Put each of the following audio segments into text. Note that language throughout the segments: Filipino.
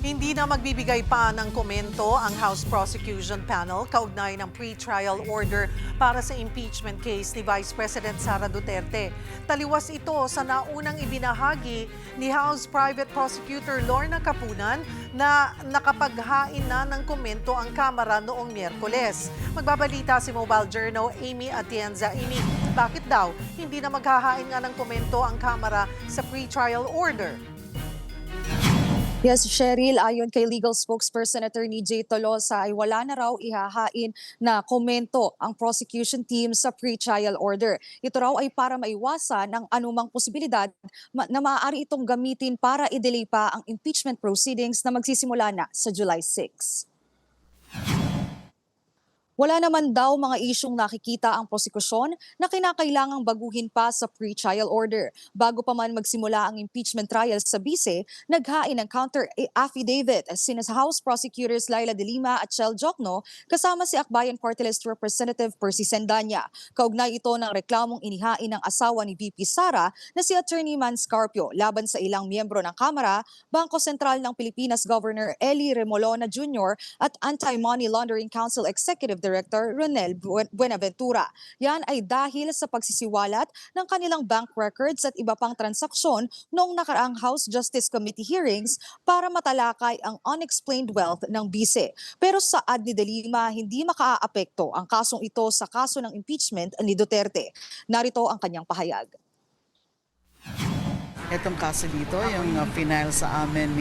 Hindi na magbibigay pa ng komento ang House Prosecution Panel kaugnay ng pre-trial order para sa impeachment case ni Vice President Sara Duterte. Taliwas ito sa naunang ibinahagi ni House Private Prosecutor Lorna Capunan na nakapaghain na ng komento ang Kamara noong Miyerkules. Magbabalita si Mobile Journal Amy Atienza. Amy, bakit daw hindi na maghahain nga ng komento ang Kamara sa pre-trial order? Yes, Cheryl, ayon kay legal spokesperson Attorney Jay Tolosa ay wala na raw ihahain na komento ang prosecution team sa pre-trial order. Ito raw ay para maiwasan ang anumang posibilidad na maaari itong gamitin para i-delay pa ang impeachment proceedings na magsisimula na sa July 6. Wala naman daw mga isyong nakikita ang prosekusyon na kinakailangang baguhin pa sa pre-trial order. Bago pa man magsimula ang impeachment trial sa bise, naghain ng counter affidavit sina House Prosecutors Laila de Lima at Chel Jokno kasama si Akbayan Party List Representative Percy Sendanya. Kaugnay ito ng reklamong inihain ng asawa ni VP Sara na si Attorney Man Scarpio laban sa ilang miyembro ng Kamara, Bangko Sentral ng Pilipinas Governor Eli Remolona Jr. at Anti-Money Laundering Council Executive Director Ronel Buenaventura. Yan ay dahil sa pagsisiwalat ng kanilang bank records at iba pang transaksyon noong nakaraang House Justice Committee hearings para matalakay ang unexplained wealth ng bise. Pero saad ni De Lima, hindi makaaapekto ang kasong ito sa kaso ng impeachment ni Duterte. Narito ang kanyang pahayag. Itong kaso dito, yung final sa amin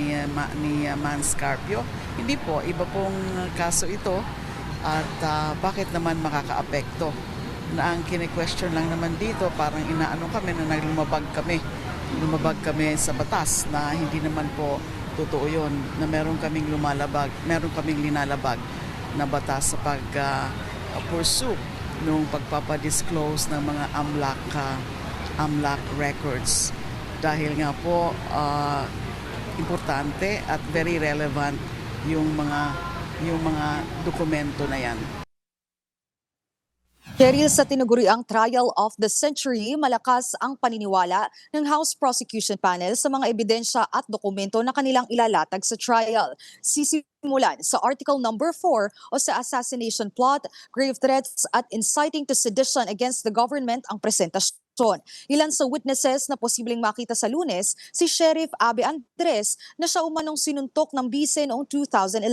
ni Man Scarpio, hindi po, iba pong kaso ito. At bakit naman makakaapekto? Na ang kine-question lang naman dito, parang inaano kami na lumabag kami sa batas na hindi naman po totoo yun, na meron kaming linalabag na batas sa pag-pursue nung pagpapadisclose ng mga AMLAC records. Dahil nga po, importante at very relevant yung mga dokumento na yan. Cheryl, sa tinaguriang trial of the century, malakas ang paniniwala ng House Prosecution Panel sa mga ebidensya at dokumento na kanilang ilalatag sa trial. Sisimulan sa Article Number 4 o sa assassination plot, grave threats at inciting to sedition against the government ang presentasyon. Ilan sa witnesses na posibleng makita sa Lunes, si Sheriff Abe Andres na siya umanong sinuntok ng bise noong 2011.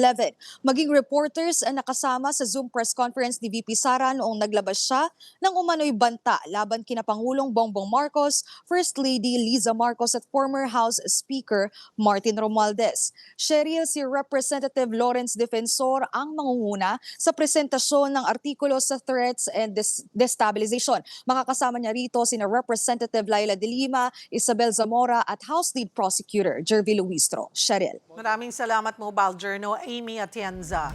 Maging reporters ang nakasama sa Zoom press conference ni VP Sara noong naglabas siya ng umano'y banta laban kina Pangulong Bongbong Marcos, First Lady Liza Marcos at former House Speaker Martin Romualdez. Cheryl, si Representative Lawrence Defensor ang mangunguna sa presentasyon ng artikulo sa threats and destabilization. Makakasama niya rito sina Representative Laila de Lima, Isabel Zamora at House Lead Prosecutor Jervy Luistro. Cheryl. Maraming salamat, Mobile Journal Amy Atienza.